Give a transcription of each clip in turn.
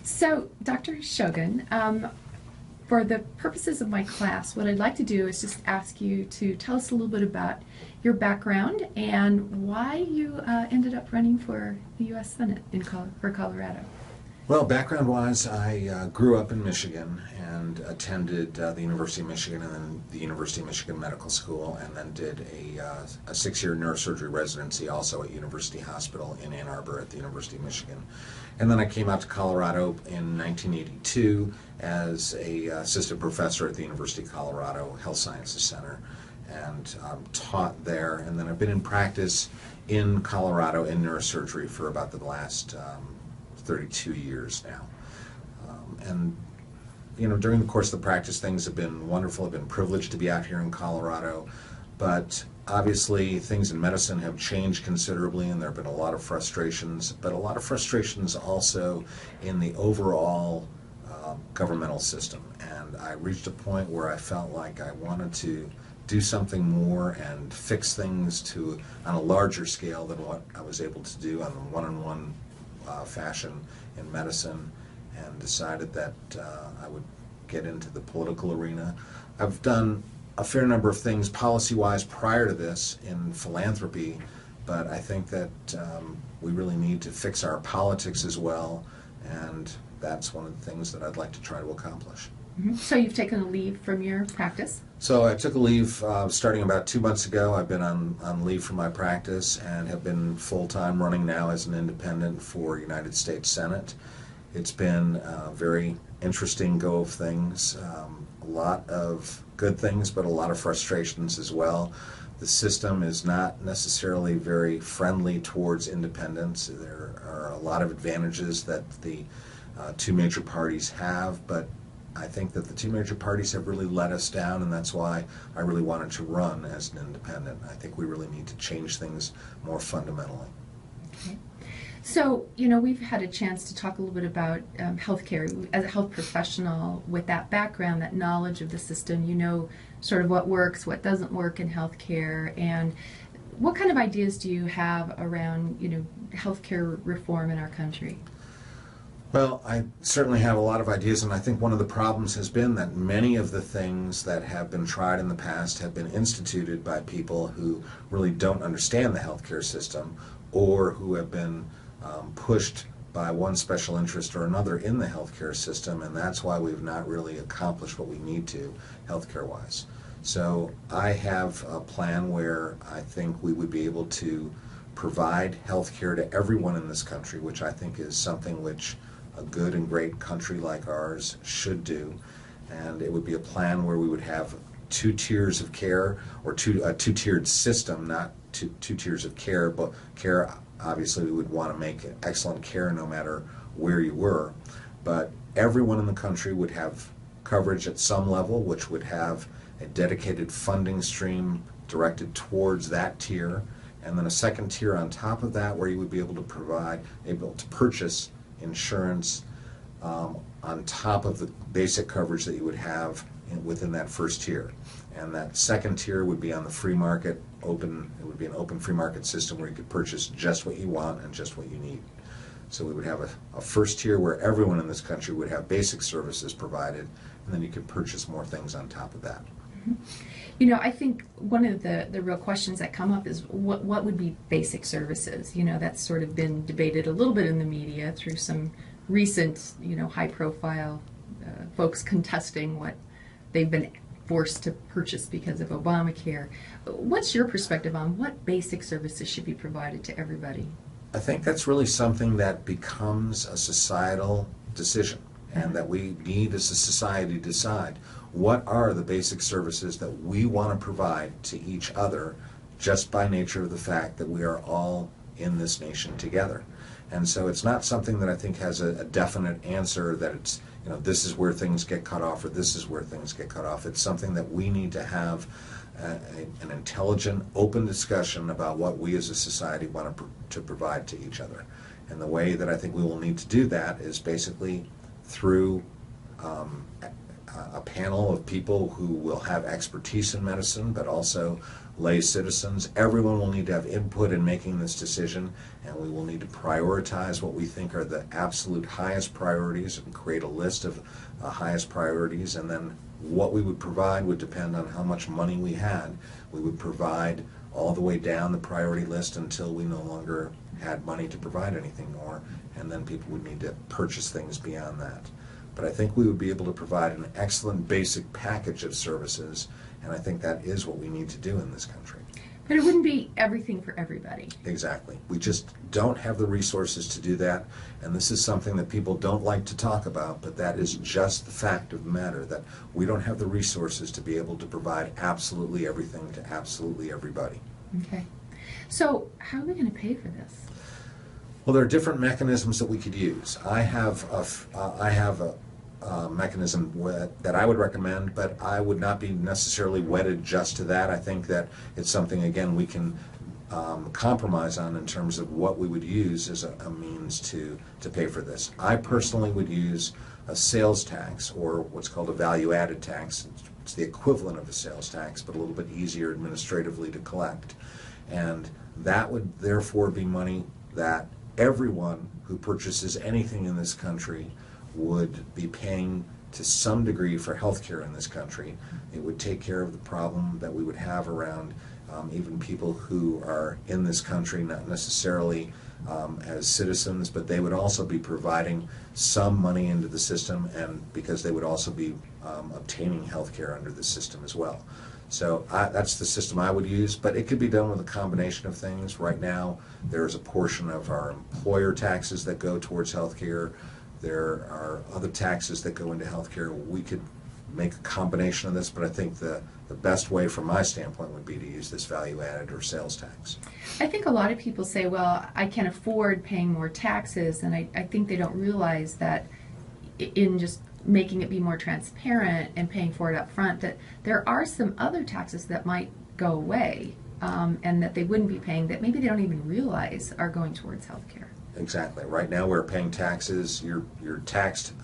So, Dr. Shogan, for the purposes of my class, what I'd like to do is just ask you to tell us a little bit about your background and why you ended up running for the U.S. Senate for Colorado. Well, background-wise, I grew up in Michigan and attended the University of Michigan and then the University of Michigan Medical School, and then did a 6-year neurosurgery residency also at University Hospital in Ann Arbor at the University of Michigan. And then I came out to Colorado in 1982 as a assistant professor at the University of Colorado Health Sciences Center, and taught there. And then I've been in practice in Colorado in neurosurgery for about the last 32 years now. And you know, during the course of the practice, things have been wonderful. I've been privileged to be out here in Colorado, but obviously things in medicine have changed considerably, and there have been a lot of frustrations, but a lot of frustrations also in the overall governmental system. And I reached a point where I felt like I wanted to do something more and fix things on a larger scale than what I was able to do on the one-on-one fashion in medicine, and decided that I would get into the political arena. I've done a fair number of things policy-wise prior to this in philanthropy, but I think that we really need to fix our politics as well, and that's one of the things that I'd like to try to accomplish. Mm-hmm. So you've taken a leave from your practice? So I took a leave starting about 2 months ago. I've been on leave from my practice and have been full-time running now as an independent for United States Senate. It's been a very interesting go of things, a lot of good things, but a lot of frustrations as well. The system is not necessarily very friendly towards independents. There are a lot of advantages that the two major parties have, but I think that the two major parties have really let us down, and that's why I really wanted to run as an independent. I think we really need to change things more fundamentally. Okay. So, you know, we've had a chance to talk a little bit about healthcare. As a health professional with that background, that knowledge of the system, you know sort of what works, what doesn't work in healthcare, and what kind of ideas do you have around, you know, healthcare reform in our country? Well, I certainly have a lot of ideas, and I think one of the problems has been that many of the things that have been tried in the past have been instituted by people who really don't understand the healthcare system, or who have been pushed by one special interest or another in the healthcare system, and that's why we've not really accomplished what we need to healthcare-wise. So I have a plan where I think we would be able to provide healthcare to everyone in this country, which I think is something which a good and great country like ours should do. And it would be a plan where we would have 2 tiers of care, or a two-tiered system, not two tiers of care, but care, obviously we would want to make excellent care no matter where you were. But everyone in the country would have coverage at some level, which would have a dedicated funding stream directed towards that tier, and then a second tier on top of that where you would be able to purchase insurance on top of the basic coverage that you would have within that first tier. And that second tier would be on the free market, it would be an open free market system where you could purchase just what you want and just what you need. So we would have a first tier where everyone in this country would have basic services provided, and then you could purchase more things on top of that. Mm-hmm. You know, I think one of the real questions that come up is what would be basic services? You know, that's sort of been debated a little bit in the media through some recent, you know, high-profile folks contesting what they've been forced to purchase because of Obamacare. What's your perspective on what basic services should be provided to everybody? I think that's really something that becomes a societal decision, and that we need as a society to decide what are the basic services that we want to provide to each other just by nature of the fact that we are all in this nation together. And so it's not something that I think has a definite answer that it's, you know, this is where things get cut off or this is where things get cut off. It's something that we need to have an intelligent, open discussion about what we as a society want to provide to each other. And the way that I think we will need to do that is basically through a panel of people who will have expertise in medicine, but also lay citizens. Everyone will need to have input in making this decision, and we will need to prioritize what we think are the absolute highest priorities and create a list of highest priorities, and then what we would provide would depend on how much money we had. We would provide all the way down the priority list until we no longer had money to provide anything more, and then people would need to purchase things beyond that. But I think we would be able to provide an excellent basic package of services, and I think that is what we need to do in this country. But it wouldn't be everything for everybody. Exactly. We just don't have the resources to do that, and this is something that people don't like to talk about, but that is just the fact of the matter, that we don't have the resources to be able to provide absolutely everything to absolutely everybody. Okay. So how are we going to pay for this? Well, there are different mechanisms that we could use. I have a mechanism that I would recommend, but I would not be necessarily wedded just to that. I think that it's something, again, we can compromise on in terms of what we would use as a means to pay for this. I personally would use a sales tax, or what's called a value-added tax. It's the equivalent of a sales tax, but a little bit easier administratively to collect. And that would therefore be money that everyone who purchases anything in this country would be paying to some degree for health care in this country. It would take care of the problem that we would have around even people who are in this country, not necessarily as citizens, but they would also be providing some money into the system, and because they would also be obtaining health care under the system as well. So that's the system I would use, but it could be done with a combination of things. Right now, there's a portion of our employer taxes that go towards health care. There are other taxes that go into health care. We could make a combination of this, but I think the best way from my standpoint would be to use this value-added or sales tax. I think a lot of people say, well, I can't afford paying more taxes, and I think they don't realize that in just making it be more transparent and paying for it up front, that there are some other taxes that might go away and that they wouldn't be paying, that maybe they don't even realize are going towards health care. Exactly. Right now we're paying taxes. You're taxed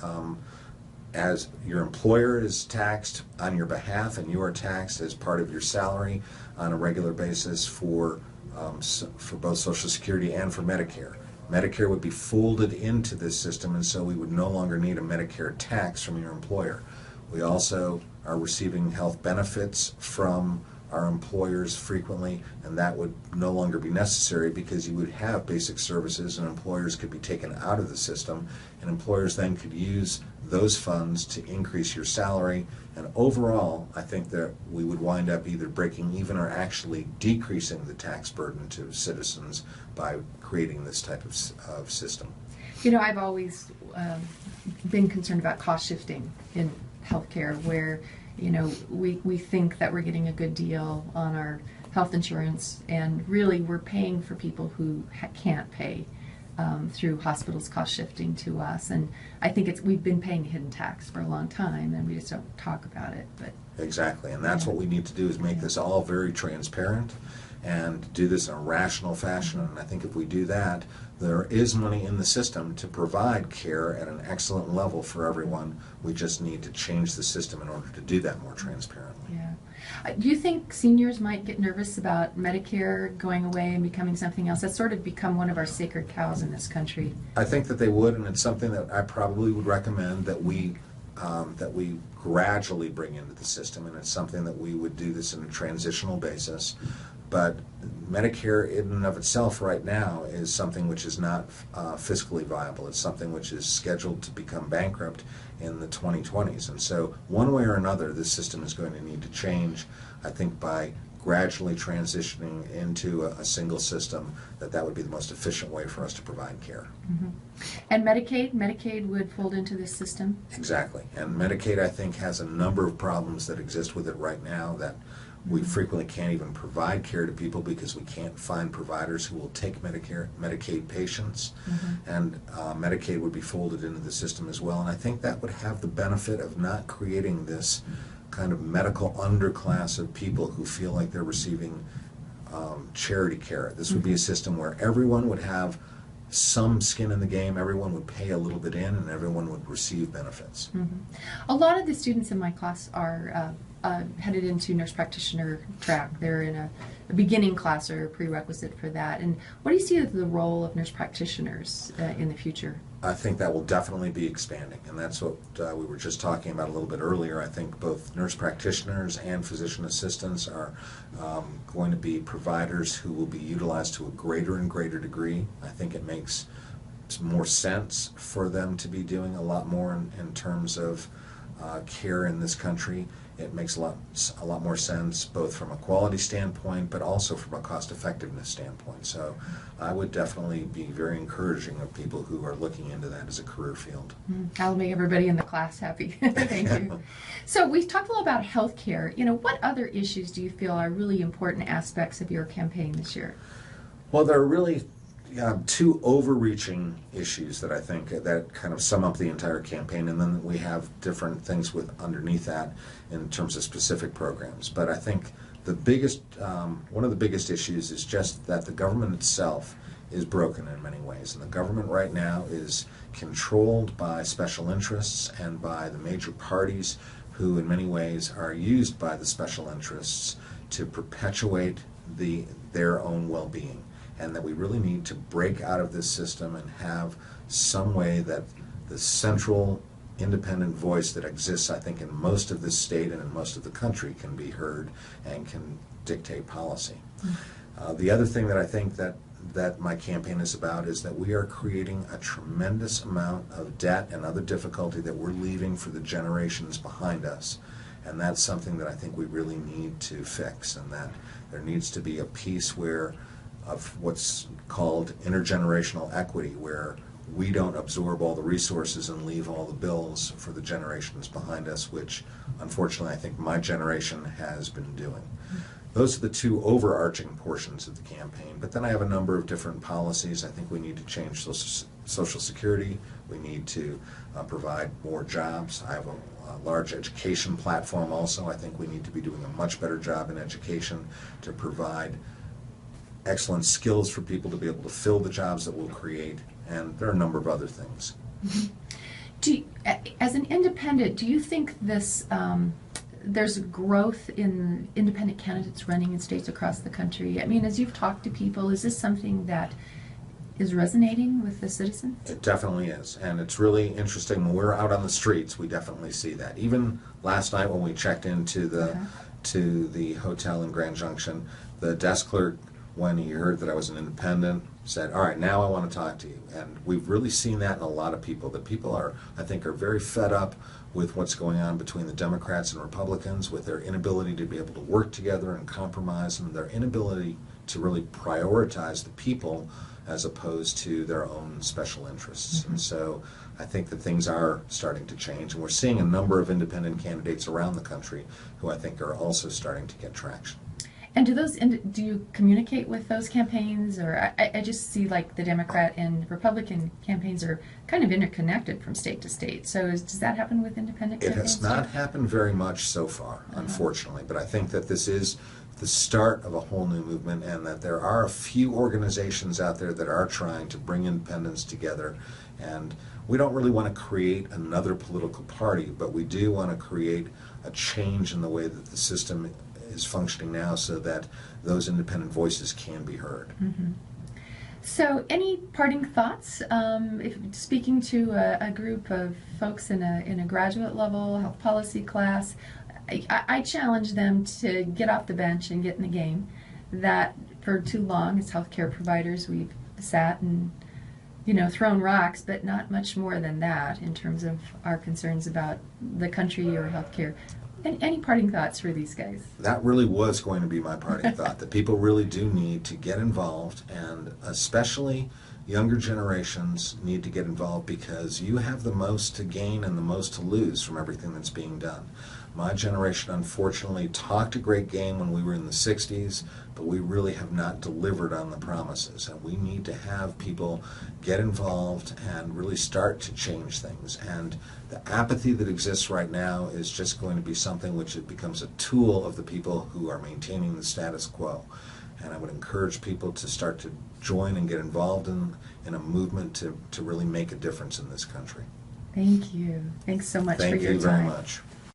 as your employer is taxed on your behalf, and you are taxed as part of your salary on a regular basis for both Social Security and for Medicare. Medicare would be folded into this system, and so we would no longer need a Medicare tax from your employer. We also are receiving health benefits from our employers frequently, and that would no longer be necessary because you would have basic services and employers could be taken out of the system, and employers then could use those funds to increase your salary. And overall, I think that we would wind up either breaking even or actually decreasing the tax burden to citizens by creating this type of system. You know, I've always been concerned about cost shifting in healthcare, where we think that we're getting a good deal on our health insurance, and really we're paying for people who can't pay through hospitals cost shifting to us. And I think we've been paying hidden tax for a long time, and we just don't talk about it. But exactly, and that's what we need to do, is make this all very transparent and do this in a rational fashion. And I think if we do that, there is money in the system to provide care at an excellent level for everyone. We just need to change the system in order to do that more transparently. Yeah. Do you think seniors might get nervous about Medicare going away and becoming something else? That's sort of become one of our sacred cows in this country. I think that they would, and it's something that I probably would recommend that we gradually bring into the system, and it's something that we would do this in a transitional basis. But Medicare in and of itself right now is something which is not fiscally viable. It's something which is scheduled to become bankrupt in the 2020s. And so one way or another, this system is going to need to change. I think by gradually transitioning into a single system, that would be the most efficient way for us to provide care. Mm-hmm. And Medicaid would fold into this system? Exactly. And Medicaid, I think, has a number of problems that exist with it right now, that we frequently can't even provide care to people because we can't find providers who will take Medicaid patients. Mm-hmm. And Medicaid would be folded into the system as well. And I think that would have the benefit of not creating this kind of medical underclass of people who feel like they're receiving charity care. This would be a system where everyone would have some skin in the game. Everyone would pay a little bit in, and everyone would receive benefits. A lot of the students in my class are headed into nurse practitioner track. They're in a beginning class or a prerequisite for that. And what do you see as the role of nurse practitioners in the future? I think that will definitely be expanding, and that's what we were just talking about a little bit earlier. I think both nurse practitioners and physician assistants are going to be providers who will be utilized to a greater and greater degree. I think it makes more sense for them to be doing a lot more in terms of care in this country. It makes a lot more sense both from a quality standpoint but also from a cost effectiveness standpoint. So I would definitely be very encouraging of people who are looking into that as a career field. That'll make everybody in the class happy. Thank you. So we've talked a little about healthcare. What other issues do you feel are really important aspects of your campaign this year? Well, there are really two overreaching issues that I think that kind of sum up the entire campaign, and then we have different things with underneath that in terms of specific programs. But I think the biggest, one of the biggest issues is just that the government itself is broken in many ways, and the government right now is controlled by special interests and by the major parties who in many ways are used by the special interests to perpetuate their own well-being. And that we really need to break out of this system and have some way that the central independent voice that exists, I think, in most of this state and in most of the country can be heard and can dictate policy. The other thing that I think that my campaign is about is that we are creating a tremendous amount of debt and other difficulty that we're leaving for the generations behind us. And that's something that I think we really need to fix, and that there needs to be a piece of what's called intergenerational equity, where we don't absorb all the resources and leave all the bills for the generations behind us, which unfortunately I think my generation has been doing. Those are the two overarching portions of the campaign. But then I have a number of different policies. I think we need to change Social Security. We need to provide more jobs. I have a large education platform also. I think we need to be doing a much better job in education to provide excellent skills for people to be able to fill the jobs that we'll create, and there are a number of other things. As an independent, do you think there's growth in independent candidates running in states across the country? I mean, as you've talked to people, is this something that is resonating with the citizens? It definitely is, and it's really interesting. When we're out on the streets, we definitely see that. Even last night when we checked into the hotel in Grand Junction, the desk clerk, when he heard that I was an independent, said, all right, now I want to talk to you. And we've really seen that in a lot of people, that people are, I think, are very fed up with what's going on between the Democrats and Republicans, with their inability to be able to work together and compromise, and their inability to really prioritize the people as opposed to their own special interests. And so I think that things are starting to change, and we're seeing a number of independent candidates around the country who I think are also starting to get traction. And do you communicate with those campaigns, or I just see like the Democrat and Republican campaigns are kind of interconnected from state to state. So does that happen with independent campaigns? It has not happened very much so far, unfortunately. But I think that this is the start of a whole new movement, and that there are a few organizations out there that are trying to bring independents together. And we don't really want to create another political party, but we do want to create a change in the way that the system is functioning now, so that those independent voices can be heard. So any parting thoughts, if speaking to a group of folks in a graduate level health policy class? I challenge them to get off the bench and get in the game. That for too long as healthcare providers we've sat and thrown rocks, but not much more than that in terms of our concerns about the country or healthcare. Any parting thoughts for these guys? That really was going to be my parting thought, that people really do need to get involved, and especially younger generations need to get involved, because you have the most to gain and the most to lose from everything that's being done. My generation, unfortunately, talked a great game when we were in the 60s, but we really have not delivered on the promises. And we need to have people get involved and really start to change things. And the apathy that exists right now is just going to be something which it becomes a tool of the people who are maintaining the status quo. and I would encourage people to start to join and get involved in a movement to really make a difference in this country. Thank you. Thanks so much for Thank your you time. very much.